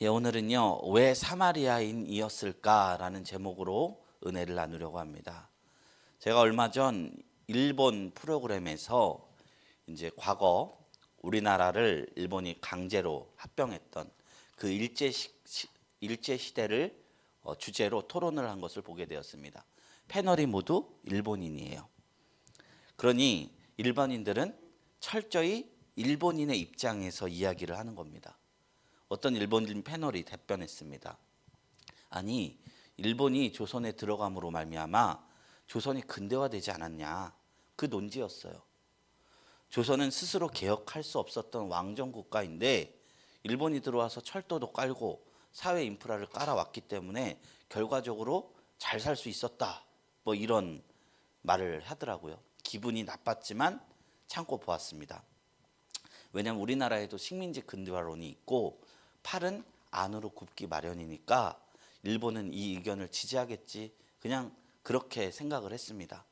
예, 오늘은요, 왜 사마리아인이었을까라는 제목으로 은혜를 나누려고 합니다. 제가 얼마 전 일본 프로그램에서 이제 과거 우리나라를 일본이 강제로 합병했던 그 일제 시대를 주제로 토론을 한 것을 보게 되었습니다. 패널이 모두 일본인이에요. 그러니 일반인들은 철저히 일본인의 입장에서 이야기를 하는 겁니다. 어떤 일본인 패널이 답변했습니다. 아니, 일본이 조선에 들어감으로 말미암아 조선이 근대화되지 않았냐, 그 논지였어요. 조선은 스스로 개혁할 수 없었던 왕정 국가인데 일본이 들어와서 철도도 깔고 사회 인프라를 깔아왔기 때문에 결과적으로 잘 살 수 있었다, 뭐 이런 말을 하더라고요. 기분이 나빴지만 참고 보았습니다. 왜냐하면 우리나라에도 식민지 근대화론이 있고 팔은 안으로 굽기 마련이니까 일본은 이 의견을 지지하겠지, 그냥 그렇게 생각을 했습니다.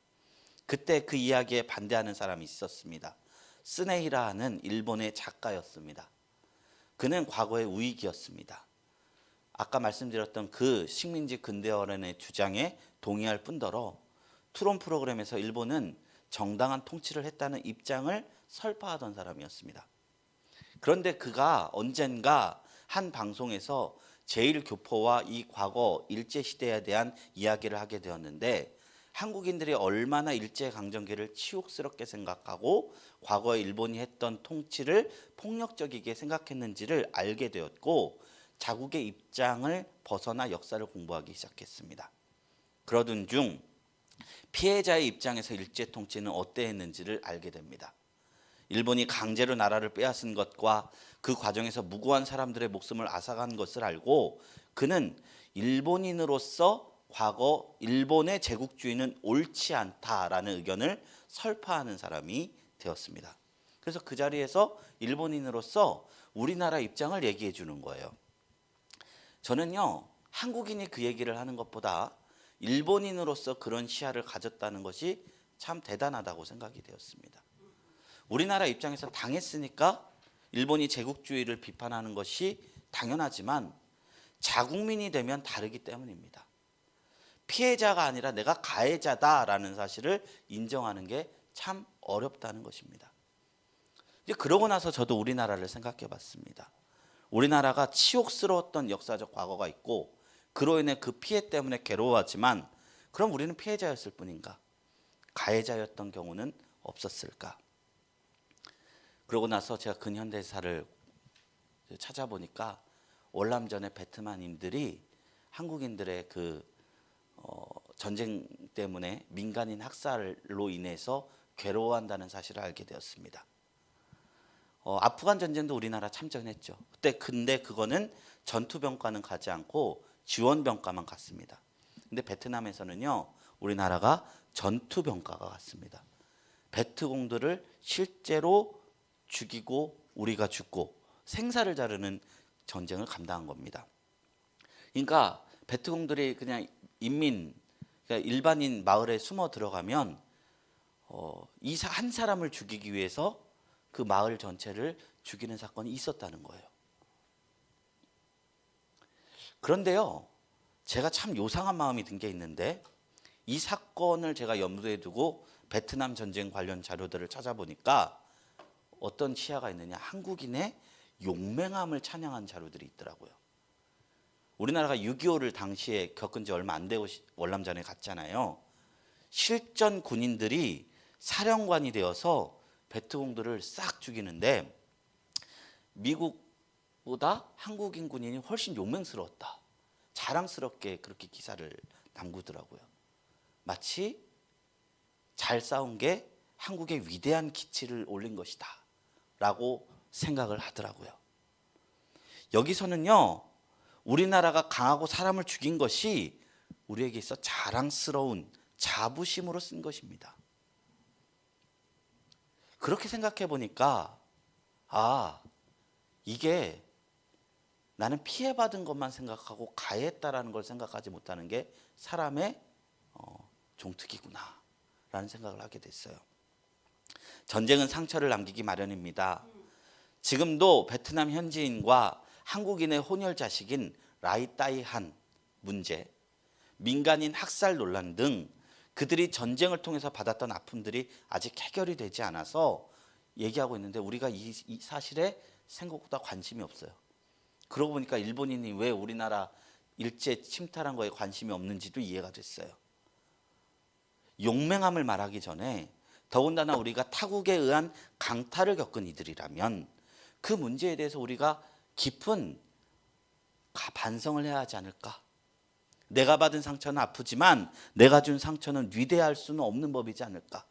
그때 그 이야기에 반대하는 사람이 있었습니다. 스네히라 하는 일본의 작가였습니다. 그는 과거의 우익이었습니다. 아까 말씀드렸던 그 식민지 근대화론의 주장에 동의할 뿐더러 토론 프로그램에서 일본은 정당한 통치를 했다는 입장을 설파하던 사람이었습니다. 그런데 그가 언젠가 한 방송에서 제1교포와 이 과거 일제시대에 대한 이야기를 하게 되었는데, 한국인들이 얼마나 일제강점기를 치욕스럽게 생각하고 과거에 일본이 했던 통치를 폭력적이게 생각했는지를 알게 되었고, 자국의 입장을 벗어나 역사를 공부하기 시작했습니다. 그러던 중 피해자의 입장에서 일제 통치는 어떠했는지를 알게 됩니다. 일본이 강제로 나라를 빼앗은 것과 그 과정에서 무고한 사람들의 목숨을 앗아간 것을 알고 그는 일본인으로서 과거 일본의 제국주의는 옳지 않다라는 의견을 설파하는 사람이 되었습니다. 그래서 그 자리에서 일본인으로서 우리나라 입장을 얘기해 주는 거예요. 저는요, 한국인이 그 얘기를 하는 것보다 일본인으로서 그런 시야를 가졌다는 것이 참 대단하다고 생각이 되었습니다. 우리나라 입장에서 당했으니까 일본이 제국주의를 비판하는 것이 당연하지만 자국민이 되면 다르기 때문입니다. 피해자가 아니라 내가 가해자다라는 사실을 인정하는 게 참 어렵다는 것입니다. 이제 그러고 나서 저도 우리나라를 생각해 봤습니다. 우리나라가 치욕스러웠던 역사적 과거가 있고 그로 인해 그 피해 때문에 괴로워하지만, 그럼 우리는 피해자였을 뿐인가? 가해자였던 경우는 없었을까? 그러고 나서 제가 근현대사를 찾아보니까 월남전의 베트남인들이 한국인들의 그 전쟁 때문에 민간인 학살로 인해서 괴로워한다는 사실을 알게 되었습니다. 아프간 전쟁도 우리나라 참전했죠. 근데 그거는 전투병과는 가지 않고 지원병과만 갔습니다. 근데 베트남에서는요, 우리나라가 전투병과가 갔습니다. 베트공들을 실제로 죽이고 우리가 죽고 생사를 자르는 전쟁을 감당한 겁니다. 그러니까 베트공들이 그냥 그러니까 일반인 마을에 숨어 들어가면 이 한 사람을 죽이기 위해서 그 마을 전체를 죽이는 사건이 있었다는 거예요. 그런데요, 제가 참 요상한 마음이 든 게 있는데, 이 사건을 제가 염두에 두고 베트남 전쟁 관련 자료들을 찾아보니까 어떤 시야가 있느냐, 한국인의 용맹함을 찬양한 자료들이 있더라고요. 우리나라가 6.25를 당시에 겪은 지 얼마 안 되고 월남전에 갔잖아요. 실전 군인들이 사령관이 되어서 베트공들을 싹 죽이는데 미국보다 한국인 군인이 훨씬 용맹스러웠다, 자랑스럽게 그렇게 기사를 담그더라고요. 마치 잘 싸운 게 한국의 위대한 기치를 올린 것이다 라고 생각을 하더라고요. 여기서는요, 우리나라가 강하고 사람을 죽인 것이 우리에게 있어 자랑스러운 자부심으로 쓴 것입니다. 그렇게 생각해 보니까 이게 나는 피해받은 것만 생각하고 가해했다라는 걸 생각하지 못하는 게 사람의 종특이구나 라는 생각을 하게 됐어요. 전쟁은 상처를 남기기 마련입니다. 지금도 베트남 현지인과 한국인의 혼혈 자식인 라이따이한 문제, 민간인 학살 논란 등 그들이 전쟁을 통해서 받았던 아픔들이 아직 해결이 되지 않아서 얘기하고 있는데 우리가 이 사실에 생각보다 관심이 없어요. 그러고 보니까 일본인이 왜 우리나라 일제 침탈한 거에 관심이 없는지도 이해가 됐어요. 용맹함을 말하기 전에 더군다나 우리가 타국에 의한 강탈을 겪은 이들이라면 그 문제에 대해서 우리가 깊은 반성을 해야 하지 않을까? 내가 받은 상처는 아프지만 내가 준 상처는 위대할 수는 없는 법이지 않을까?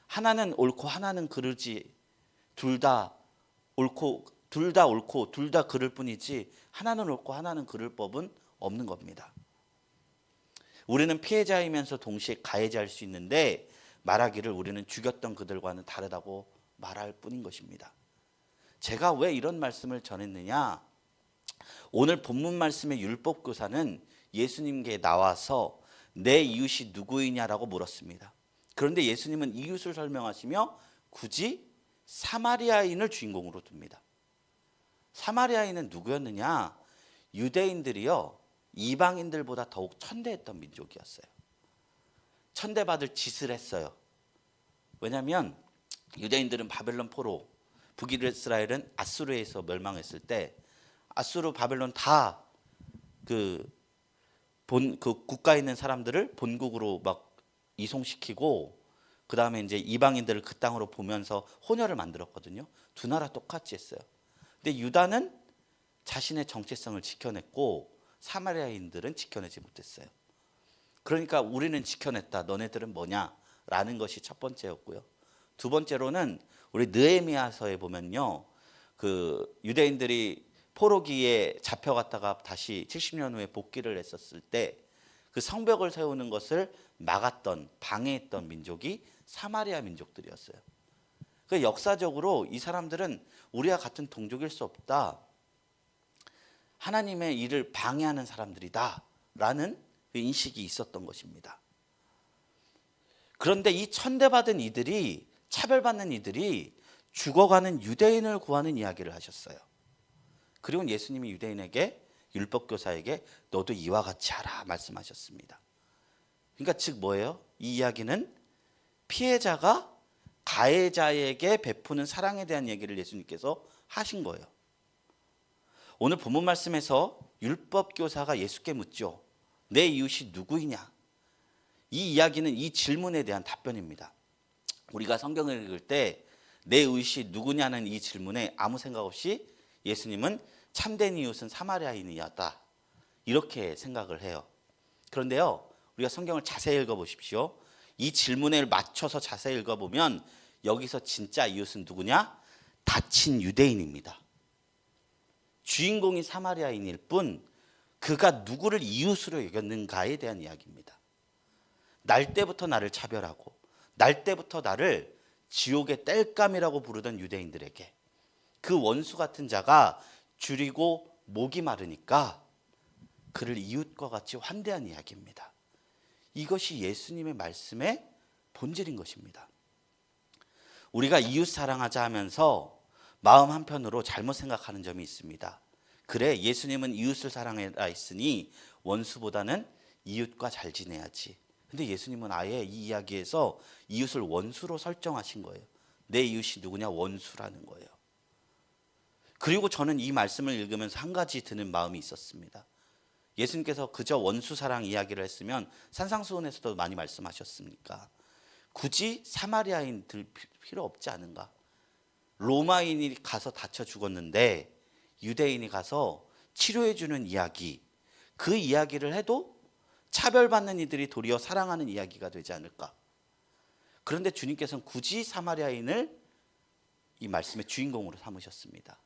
하나는 옳고 하나는 그르지, 둘 다 옳고 둘 다 그를 뿐이지 하나는 옳고 하나는 그를 법은 없는 겁니다. 우리는 피해자이면서 동시에 가해자일 수 있는데 말하기를 우리는 죽였던 그들과는 다르다고 말할 뿐인 것입니다. 제가 왜 이런 말씀을 전했느냐? 오늘 본문 말씀의 율법교사는 예수님께 나와서 내 이웃이 누구이냐라고 물었습니다. 그런데 예수님은 이웃을 설명하시며 굳이 사마리아인을 주인공으로 둡니다. 사마리아인은 누구였느냐? 유대인들이요, 이방인들보다 더욱 천대했던 민족이었어요. 천대받을 짓을 했어요. 왜냐하면 유대인들은 바벨론 포로, 북이스라엘은 아수르에서 멸망했을 때 아수르, 바벨론 다 그 국가에 있는 사람들을 본국으로 막 이송시키고 그 다음에 이제 이방인들을 그 땅으로 보면서 혼혈을 만들었거든요. 두 나라 똑같이 했어요. 근데 유다는 자신의 정체성을 지켜냈고 사마리아인들은 지켜내지 못했어요. 그러니까 우리는 지켜냈다, 너네들은 뭐냐? 라는 것이 첫 번째였고요. 두 번째로는 우리 느헤미야서에 보면요, 그 유대인들이 포로기에 잡혀갔다가 다시 70년 후에 복귀를 했었을 때 그 성벽을 세우는 것을 막았던, 방해했던 민족이 사마리아 민족들이었어요. 그 역사적으로 이 사람들은 우리와 같은 동족일 수 없다, 하나님의 일을 방해하는 사람들이다 라는 인식이 있었던 것입니다. 그런데 이 천대받은 이들이, 차별받는 이들이 죽어가는 유대인을 구하는 이야기를 하셨어요. 그리고 예수님이 유대인에게, 율법교사에게 너도 이와 같이 하라 말씀하셨습니다. 그러니까 즉 뭐예요? 이 이야기는 피해자가 가해자에게 베푸는 사랑에 대한 얘기를 예수님께서 하신 거예요. 오늘 본문 말씀에서 율법교사가 예수께 묻죠. 내 이웃이 누구이냐? 이 이야기는 이 질문에 대한 답변입니다. 우리가 성경을 읽을 때 내 이웃이 누구냐는 이 질문에 아무 생각 없이 예수님은 참된 이웃은 사마리아인이었다, 이렇게 생각을 해요. 그런데요, 우리가 성경을 자세히 읽어보십시오. 이 질문에 맞춰서 자세히 읽어보면 여기서 진짜 이웃은 누구냐? 다친 유대인입니다. 주인공이 사마리아인일 뿐 그가 누구를 이웃으로 여겼는가에 대한 이야기입니다. 날 때부터 나를 차별하고 날 때부터 나를 지옥의 땔감이라고 부르던 유대인들에게 그 원수 같은 자가 줄이고 목이 마르니까 그를 이웃과 같이 환대한 이야기입니다. 이것이 예수님의 말씀의 본질인 것입니다. 우리가 이웃 사랑하자 하면서 마음 한편으로 잘못 생각하는 점이 있습니다. 그래, 예수님은 이웃을 사랑해라 했으니 원수보다는 이웃과 잘 지내야지. 근데 예수님은 아예 이 이야기에서 이웃을 원수로 설정하신 거예요. 내 이웃이 누구냐? 원수라는 거예요. 그리고 저는 이 말씀을 읽으면서 한 가지 드는 마음이 있었습니다. 예수님께서 그저 원수 사랑 이야기를 했으면 산상수훈에서도 많이 말씀하셨으니까 굳이 사마리아인들 필요 없지 않은가? 로마인이 가서 다쳐 죽었는데 유대인이 가서 치료해 주는 이야기, 그 이야기를 해도 차별받는 이들이 도리어 사랑하는 이야기가 되지 않을까? 그런데 주님께서는 굳이 사마리아인을 이 말씀의 주인공으로 삼으셨습니다.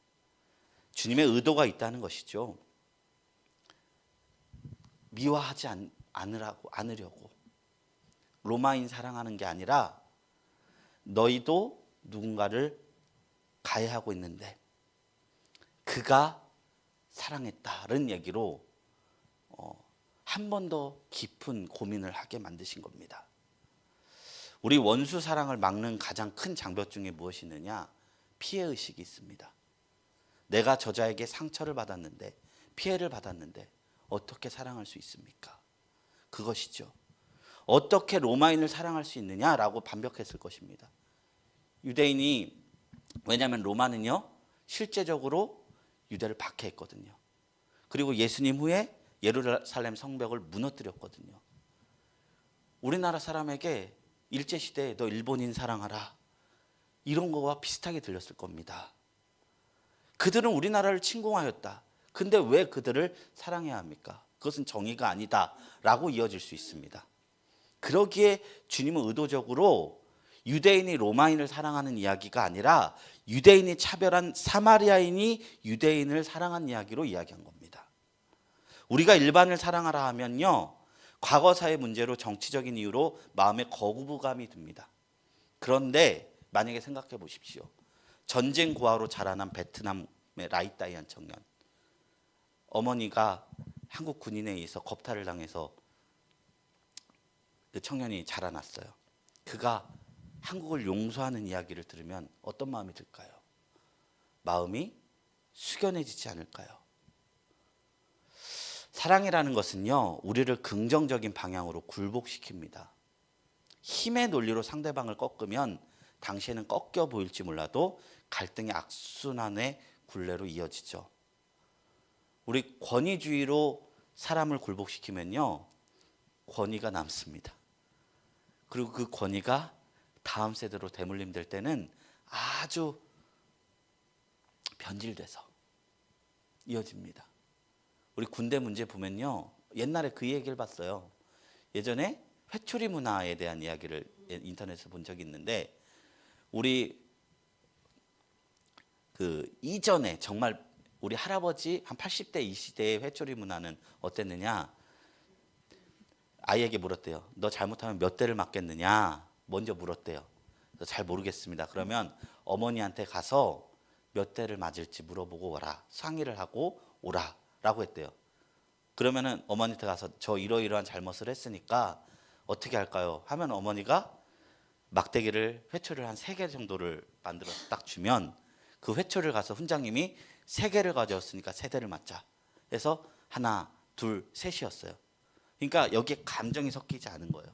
주님의 의도가 있다는 것이죠. 미워하지 않으려고 로마인 사랑하는 게 아니라 너희도 누군가를 가해하고 있는데 그가 사랑했다는 얘기로 한 번 더 깊은 고민을 하게 만드신 겁니다. 우리 원수 사랑을 막는 가장 큰 장벽 중에 무엇이 있느냐? 피해의식이 있습니다. 내가 저자에게 상처를 받았는데, 피해를 받았는데 어떻게 사랑할 수 있습니까? 그것이죠. 어떻게 로마인을 사랑할 수 있느냐라고 반박했을 것입니다. 유대인이, 왜냐하면 로마는요 실제적으로 유대를 박해했거든요. 그리고 예수님 후에 예루살렘 성벽을 무너뜨렸거든요. 우리나라 사람에게 일제시대에 너 일본인 사랑하라 이런 거와 비슷하게 들렸을 겁니다. 그들은 우리나라를 침공하였다. 근데 왜 그들을 사랑해야 합니까? 그것은 정의가 아니다 라고 이어질 수 있습니다. 그러기에 주님은 의도적으로 유대인이 로마인을 사랑하는 이야기가 아니라 유대인이 차별한 사마리아인이 유대인을 사랑한 이야기로 이야기한 겁니다. 우리가 일반을 사랑하라 하면요, 과거사의 문제로 정치적인 이유로 마음에 거부감이 듭니다. 그런데 만약에 생각해 보십시오. 전쟁 고아로 자라난 베트남의 라이따이한 청년, 어머니가 한국 군인에 의해서 겁탈을 당해서 그 청년이 자라났어요. 그가 한국을 용서하는 이야기를 들으면 어떤 마음이 들까요? 마음이 숙연해지지 않을까요? 사랑이라는 것은요, 우리를 긍정적인 방향으로 굴복시킵니다. 힘의 논리로 상대방을 꺾으면 당시에는 꺾여 보일지 몰라도 갈등의 악순환의 굴레로 이어지죠. 우리 권위주의로 사람을 굴복시키면요, 권위가 남습니다. 그리고 그 권위가 다음 세대로 대물림 될 때는 아주 변질돼서 이어집니다. 우리 군대 문제 보면요, 옛날에 그 얘기를 봤어요. 예전에 회초리 문화에 대한 이야기를 인터넷에서 본 적이 있는데, 우리 그 이전에 정말 우리 할아버지 한 80대 이 시대의 회초리 문화는 어땠느냐, 아이에게 물었대요. 너 잘못하면 몇 대를 맞겠느냐 먼저 물었대요. 잘 모르겠습니다. 그러면 어머니한테 가서 몇 대를 맞을지 물어보고 오라, 상의를 하고 오라 라고 했대요. 그러면은 어머니한테 가서 저 이러이러한 잘못을 했으니까 어떻게 할까요? 하면 어머니가 막대기를, 회초리를 한 3개 정도를 만들어서 딱 주면 그 회초리를 가서 훈장님이 3개를 가져왔으니까 3대를 맞자 해서 하나, 둘, 셋이었어요. 그러니까 여기에 감정이 섞이지 않은 거예요.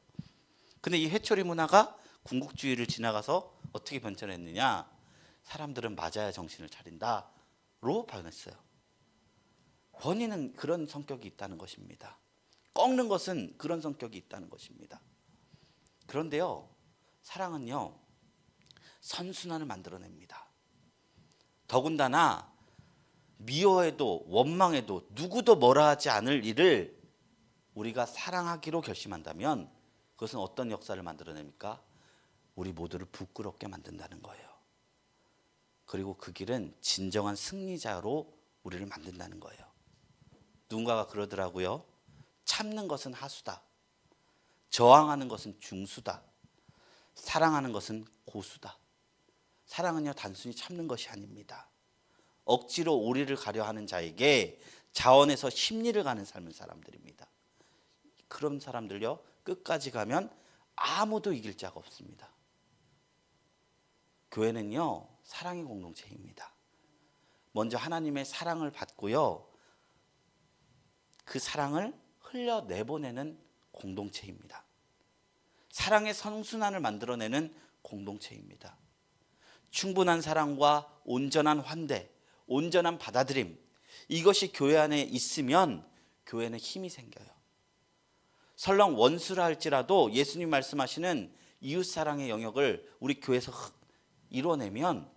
근데 이 회초리 문화가 군국주의를 지나가서 어떻게 변천했느냐, 사람들은 맞아야 정신을 차린다로 변했어요. 권위는 그런 성격이 있다는 것입니다. 꺾는 것은 그런 성격이 있다는 것입니다. 그런데요, 사랑은요 선순환을 만들어냅니다. 더군다나 미워해도 원망해도 누구도 뭐라 하지 않을 일을 우리가 사랑하기로 결심한다면 그것은 어떤 역사를 만들어냅니까? 우리 모두를 부끄럽게 만든다는 거예요. 그리고 그 길은 진정한 승리자로 우리를 만든다는 거예요. 누군가가 그러더라고요. 참는 것은 하수다. 저항하는 것은 중수다. 사랑하는 것은 고수다. 사랑은요 단순히 참는 것이 아닙니다. 억지로 오리를 가려 하는 자에게 자원해서 심리를 가는 삶을 사람들입니다. 그런 사람들요 끝까지 가면 아무도 이길 자가 없습니다. 교회는요 사랑의 공동체입니다. 먼저 하나님의 사랑을 받고요 그 사랑을 흘려내보내는 공동체입니다. 사랑의 선순환을 만들어내는 공동체입니다. 충분한 사랑과 온전한 환대, 온전한 받아들임, 이것이 교회 안에 있으면 교회는 힘이 생겨요. 설령 원수라 할지라도 예수님 말씀하시는 이웃사랑의 영역을 우리 교회에서 이뤄내면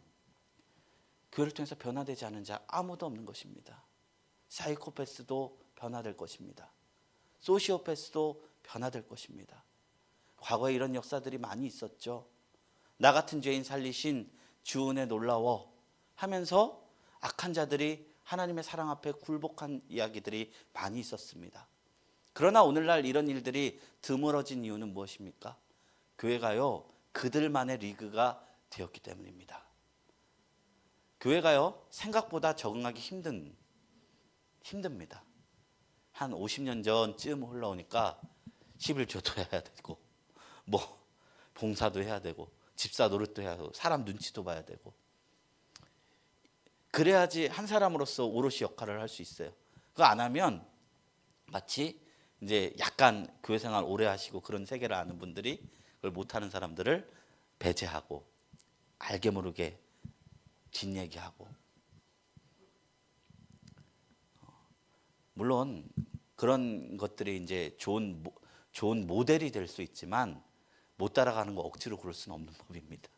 교회를 통해서 변화되지 않은 자 아무도 없는 것입니다. 사이코패스도 변화될 것입니다. 소시오패스도 변화될 것입니다. 과거에 이런 역사들이 많이 있었죠. 나 같은 죄인 살리신 주 은혜 놀라워 하면서 악한 자들이 하나님의 사랑 앞에 굴복한 이야기들이 많이 있었습니다. 그러나 오늘날 이런 일들이 드물어진 이유는 무엇입니까? 교회가요 그들만의 리그가 되었기 때문입니다. 교회가요 생각보다 적응하기 힘듭니다. 한 50년 전쯤 흘러오니까 11조도 해야 되고 뭐 봉사도 해야 되고 집사 노릇도 해야 되고 사람 눈치도 봐야 되고 그래야지 한 사람으로서 오롯이 역할을 할 수 있어요. 그거 안 하면 마치 이제 약간 교회 생활 오래 하시고 그런 세계를 아는 분들이 그걸 못하는 사람들을 배제하고 알게 모르게 뒷얘기하고, 물론 그런 것들이 이제 좋은 모델이 될 수 있지만 못 따라가는 거 억지로 그럴 수는 없는 법입니다.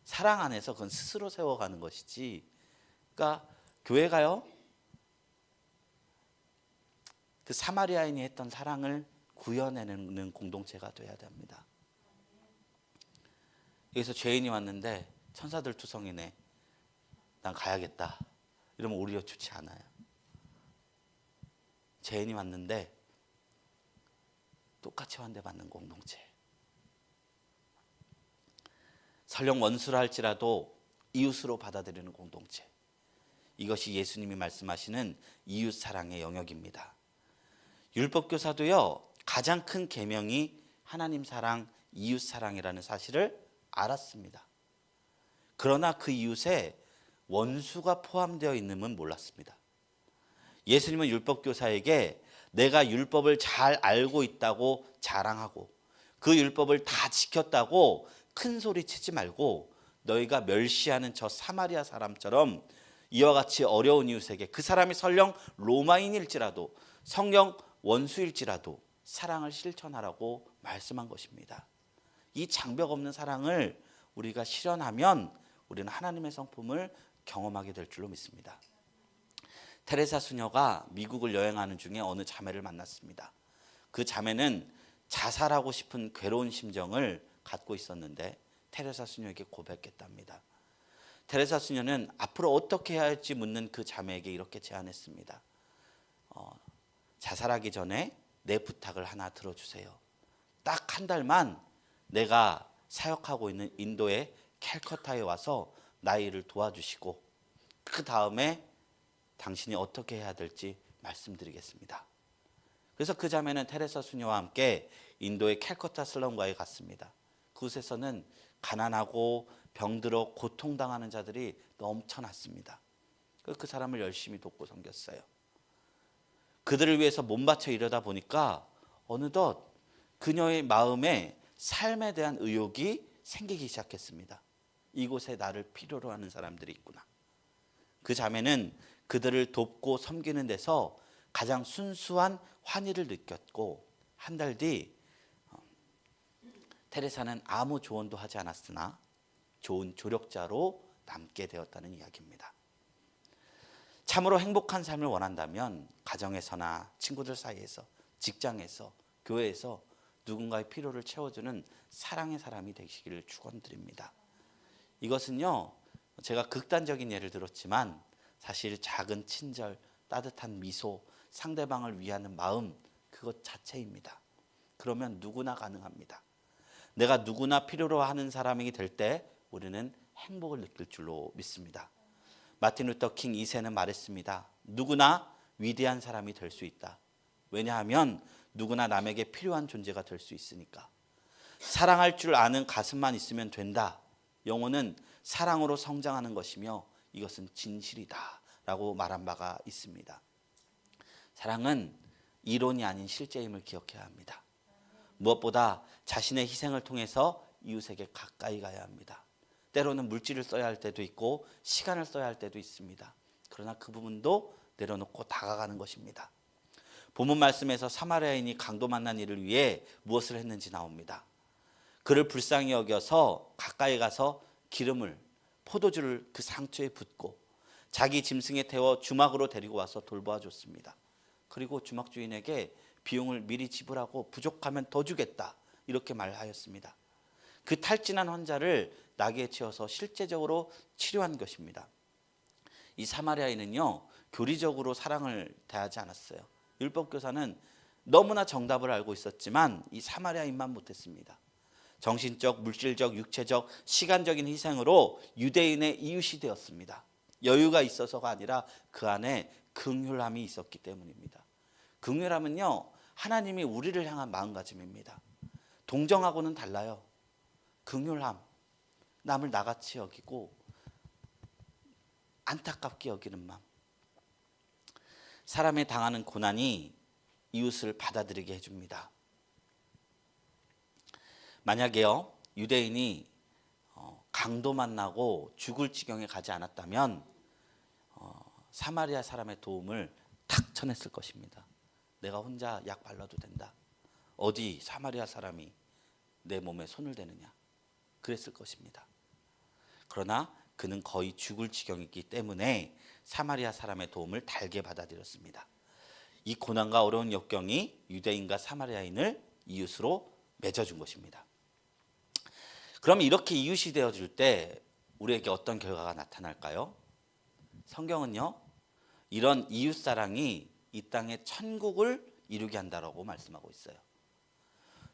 사랑 안에서 그건 스스로 세워가는 것이지. 그러니까 교회가요, 그 사마리아인이 했던 사랑을 구현해내는 공동체가 돼야 됩니다. 여기서 죄인이 왔는데 천사들 투성이네, 난 가야겠다, 이러면 오히려 좋지 않아요. 죄인이 왔는데 똑같이 환대받는 공동체. 설령 원수라 할지라도 이웃으로 받아들이는 공동체. 이것이 예수님이 말씀하시는 이웃 사랑의 영역입니다. 율법교사도요, 가장 큰 계명이 하나님 사랑, 이웃 사랑이라는 사실을 알았습니다. 그러나 그 이웃에 원수가 포함되어 있음은 몰랐습니다. 예수님은 율법교사에게 내가 율법을 잘 알고 있다고 자랑하고 그 율법을 다 지켰다고 큰 소리 치지 말고 너희가 멸시하는 저 사마리아 사람처럼 이와 같이 어려운 이웃에게, 그 사람이 설령 로마인일지라도 성경 원수일지라도 사랑을 실천하라고 말씀한 것입니다. 이 장벽 없는 사랑을 우리가 실현하면 우리는 하나님의 성품을 경험하게 될 줄로 믿습니다. 테레사 수녀가 미국을 여행하는 중에 어느 자매를 만났습니다. 그 자매는 자살하고 싶은 괴로운 심정을 갖고 있었는데 테레사 수녀에게 고백했답니다. 테레사 수녀는 앞으로 어떻게 해야 할지 묻는 그 자매에게 이렇게 제안했습니다. 자살하기 전에 내 부탁을 하나 들어주세요. 딱 한 달만 내가 사역하고 있는 인도의 캘커타에 와서 나의 일을 도와주시고 그 다음에 당신이 어떻게 해야 될지 말씀드리겠습니다. 그래서 그 자매는 테레사 수녀와 함께 인도의 캘커타 슬럼가에 갔습니다. 그곳에서는 가난하고 병들어 고통당하는 자들이 넘쳐났습니다. 그 사람을 열심히 돕고 섬겼어요. 그들을 위해서 몸바쳐 이러다 보니까 어느덧 그녀의 마음에 삶에 대한 의욕이 생기기 시작했습니다. 이곳에 나를 필요로 하는 사람들이 있구나. 그 자매는 그들을 돕고 섬기는 데서 가장 순수한 환희를 느꼈고, 한 달 뒤 테레사는 아무 조언도 하지 않았으나 좋은 조력자로 남게 되었다는 이야기입니다. 참으로 행복한 삶을 원한다면 가정에서나 친구들 사이에서, 직장에서, 교회에서 누군가의 필요를 채워주는 사랑의 사람이 되시기를 축원드립니다. 이것은요, 제가 극단적인 예를 들었지만 사실 작은 친절, 따뜻한 미소, 상대방을 위하는 마음, 그것 자체입니다. 그러면 누구나 가능합니다. 내가 누구나 필요로 하는 사람이 될 때 우리는 행복을 느낄 줄로 믿습니다. 마틴 루터 킹 2세는 말했습니다. 누구나 위대한 사람이 될 수 있다. 왜냐하면 누구나 남에게 필요한 존재가 될 수 있으니까. 사랑할 줄 아는 가슴만 있으면 된다. 영혼은 사랑으로 성장하는 것이며 이것은 진실이다 라고 말한 바가 있습니다. 사랑은 이론이 아닌 실제임을 기억해야 합니다. 무엇보다 자신의 희생을 통해서 이웃에게 가까이 가야 합니다. 때로는 물질을 써야 할 때도 있고 시간을 써야 할 때도 있습니다. 그러나 그 부분도 내려놓고 다가가는 것입니다. 본문 말씀에서 사마리아인이 강도 만난 이를 위해 무엇을 했는지 나옵니다. 그를 불쌍히 여겨서 가까이 가서 기름을, 포도주를 그 상처에 붓고 자기 짐승에 태워 주막으로 데리고 와서 돌보아 줬습니다. 그리고 주막 주인에게 비용을 미리 지불하고 부족하면 더 주겠다 이렇게 말하였습니다. 그 탈진한 환자를 나귀에 채워서 실제적으로 치료한 것입니다. 이 사마리아인은요, 교리적으로 사랑을 대하지 않았어요. 율법교사는 너무나 정답을 알고 있었지만 이 사마리아인만 못했습니다. 정신적, 물질적, 육체적, 시간적인 희생으로 유대인의 이웃이 되었습니다. 여유가 있어서가 아니라 그 안에 긍휼함이 있었기 때문입니다. 긍휼함은요, 하나님이 우리를 향한 마음가짐입니다. 동정하고는 달라요. 긍휼함, 남을 나같이 여기고 안타깝게 여기는 마음. 사람의 당하는 고난이 이웃을 받아들이게 해줍니다. 만약에요, 유대인이 강도 만나고 죽을 지경에 가지 않았다면 사마리아 사람의 도움을 탁 쳐냈을 것입니다. 내가 혼자 약 발라도 된다. 어디 사마리아 사람이 내 몸에 손을 대느냐. 그랬을 것입니다. 그러나 그는 거의 죽을 지경이기 때문에 사마리아 사람의 도움을 달게 받아들였습니다. 이 고난과 어려운 역경이 유대인과 사마리아인을 이웃으로 맺어준 것입니다. 그럼 이렇게 이웃이 되어줄 때 우리에게 어떤 결과가 나타날까요? 성경은요, 이런 이웃사랑이 이 땅에 천국을 이루게 한다라고 말씀하고 있어요.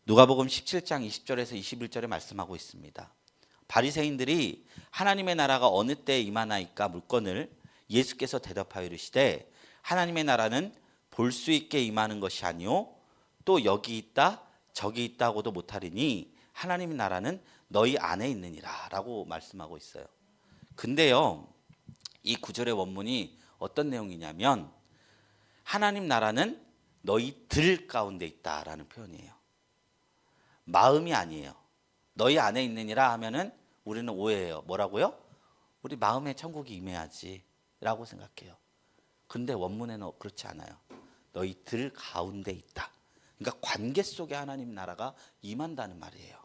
누가복음 17장 20절에서 21절에 말씀하고 있습니다. 바리새인들이 하나님의 나라가 어느 때에 임하나이까 물건을 예수께서 대답하여 이르시되 하나님의 나라는 볼 수 있게 임하는 것이 아니요 또 여기 있다 저기 있다고도 못하리니 하나님의 나라는 너희 안에 있느니라 라고 말씀하고 있어요. 근데요, 이 구절의 원문이 어떤 내용이냐면 하나님 나라는 너희들 가운데 있다라는 표현이에요. 마음이 아니에요. 너희 안에 있느니라 하면은 우리는 오해해요. 뭐라고요? 우리 마음에 천국이 임해야지 라고 생각해요. 근데 원문에는 그렇지 않아요. 너희들 가운데 있다. 그러니까 관계 속에 하나님 나라가 임한다는 말이에요.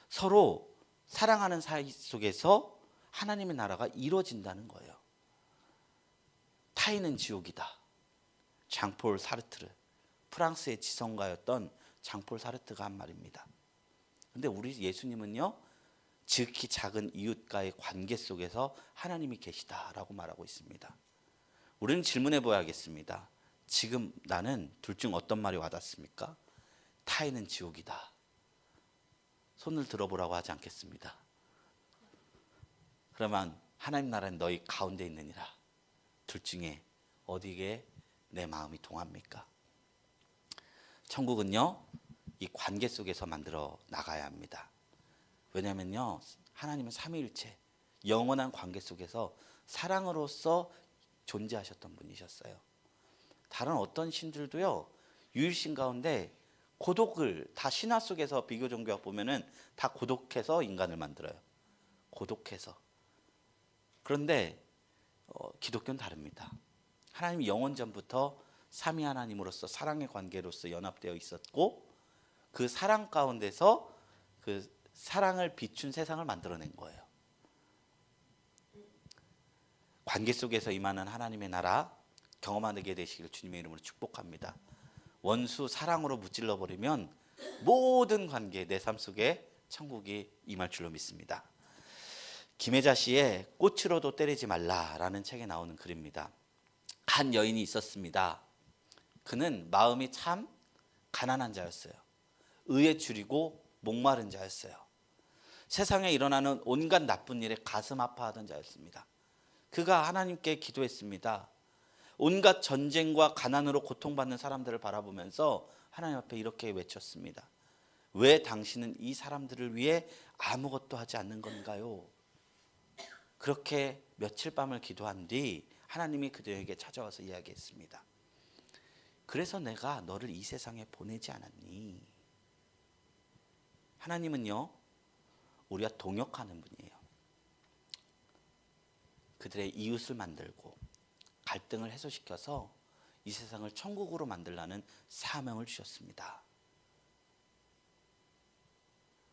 서로 사랑하는 사이 속에서 하나님의 나라가 이루어진다는 거예요. 타인은 지옥이다. 장폴 사르트르, 프랑스의 지성가였던 장폴 사르트가 한 말입니다. 근데 우리 예수님은요, 지극히 작은 이웃과의 관계 속에서 하나님이 계시다라고 말하고 있습니다. 우리는 질문해 봐야겠습니다. 지금 나는 둘 중 어떤 말이 와닿습니까? 타인은 지옥이다. 손을 들어보라고 하지 않겠습니다. 그러면 하나님 나라는 너희 가운데 있느니라. 둘 중에 어디에 내 마음이 동합니까? 천국은요, 이 관계 속에서 만들어 나가야 합니다. 왜냐하면요, 하나님은 삼위일체, 영원한 관계 속에서 사랑으로서 존재하셨던 분이셨어요. 다른 어떤 신들도요, 유일신 가운데 고독을, 다 신화 속에서 비교 종교학 보면은 다 고독해서 인간을 만들어요. 고독해서. 그런데 기독교는 다릅니다. 하나님이 영원 전부터 삼위 하나님으로서 사랑의 관계로서 연합되어 있었고, 그 사랑 가운데서 그 사랑을 비춘 세상을 만들어낸 거예요. 관계 속에서 임하는 하나님의 나라 경험하게 되시기를 주님의 이름으로 축복합니다. 원수 사랑으로 무찔러 버리면 모든 관계, 내 삶 속에 천국이 임할 줄로 믿습니다. 김혜자 씨의 꽃으로도 때리지 말라라는 책에 나오는 글입니다. 한 여인이 있었습니다. 그는 마음이 참 가난한 자였어요. 의에 줄이고 목마른 자였어요. 세상에 일어나는 온갖 나쁜 일에 가슴 아파하던 자였습니다. 그가 하나님께 기도했습니다. 온갖 전쟁과 가난으로 고통받는 사람들을 바라보면서 하나님 앞에 이렇게 외쳤습니다. 왜 당신은 이 사람들을 위해 아무것도 하지 않는 건가요? 그렇게 며칠 밤을 기도한 뒤 하나님이 그들에게 찾아와서 이야기했습니다. 그래서 내가 너를 이 세상에 보내지 않았니? 하나님은요, 우리가 동역하는 분이에요. 그들의 이웃을 만들고 갈등을 해소시켜서 이 세상을 천국으로 만들라는 사명을 주셨습니다.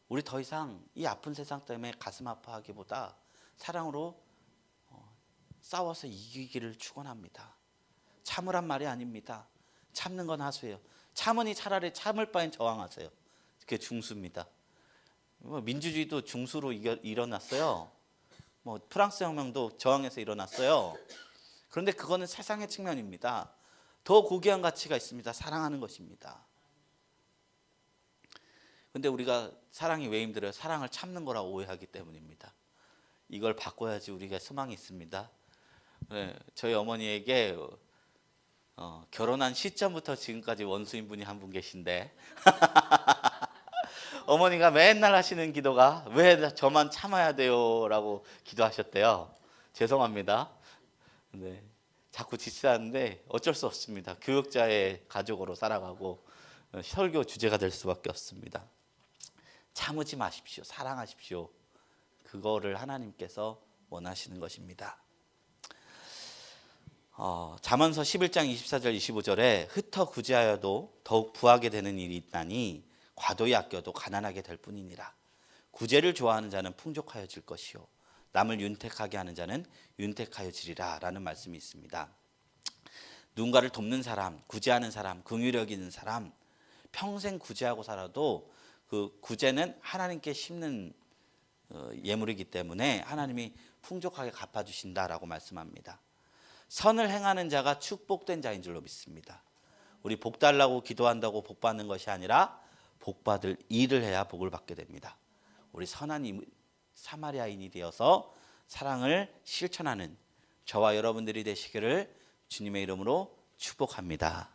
우리 더 이상 이 아픈 세상 때문에 가슴 아파하기보다 사랑으로 싸워서 이기기를 축원합니다. 참으란 말이 아닙니다. 참는 건 하수예요. 참으니 차라리 참을 바엔 저항하세요. 그게 중수입니다. 민주주의도 중수로 일어났어요. 프랑스 혁명도 저항해서 일어났어요. 그런데 그거는 세상의 측면입니다. 더 고귀한 가치가 있습니다. 사랑하는 것입니다. 그런데 우리가 사랑이 왜 힘들어요? 사랑을 참는 거라고 오해하기 때문입니다. 이걸 바꿔야지 우리가 소망이 있습니다. 네, 저희 어머니에게 결혼한 시점부터 지금까지 원수인 분이 한 분 계신데 어머니가 맨날 하시는 기도가 왜 저만 참아야 돼요? 라고 기도하셨대요. 죄송합니다. 네. 자꾸 디스하는데 어쩔 수 없습니다. 교육자의 가족으로 살아가고 설교 주제가 될 수밖에 없습니다. 참으지 마십시오. 사랑하십시오. 그거를 하나님께서 원하시는 것입니다. 잠언서 11장 24절 25절에 흩어 구제하여도 더욱 부하게 되는 일이 있나니 과도히 아껴도 가난하게 될 뿐이니라. 구제를 좋아하는 자는 풍족하여질 것이요 남을 윤택하게 하는 자는 윤택하여지리라 라는 말씀이 있습니다. 누군가를 돕는 사람, 구제하는 사람, 긍휼력 있는 사람, 평생 구제하고 살아도 그 구제는 하나님께 심는 예물이기 때문에 하나님이 풍족하게 갚아주신다라고 말씀합니다. 선을 행하는 자가 축복된 자인 줄로 믿습니다. 우리 복 달라고 기도한다고 복 받는 것이 아니라 복 받을 일을 해야 복을 받게 됩니다. 우리 선한 사마리아인이 되어서 사랑을 실천하는 저와 여러분들이 되시기를 주님의 이름으로 축복합니다.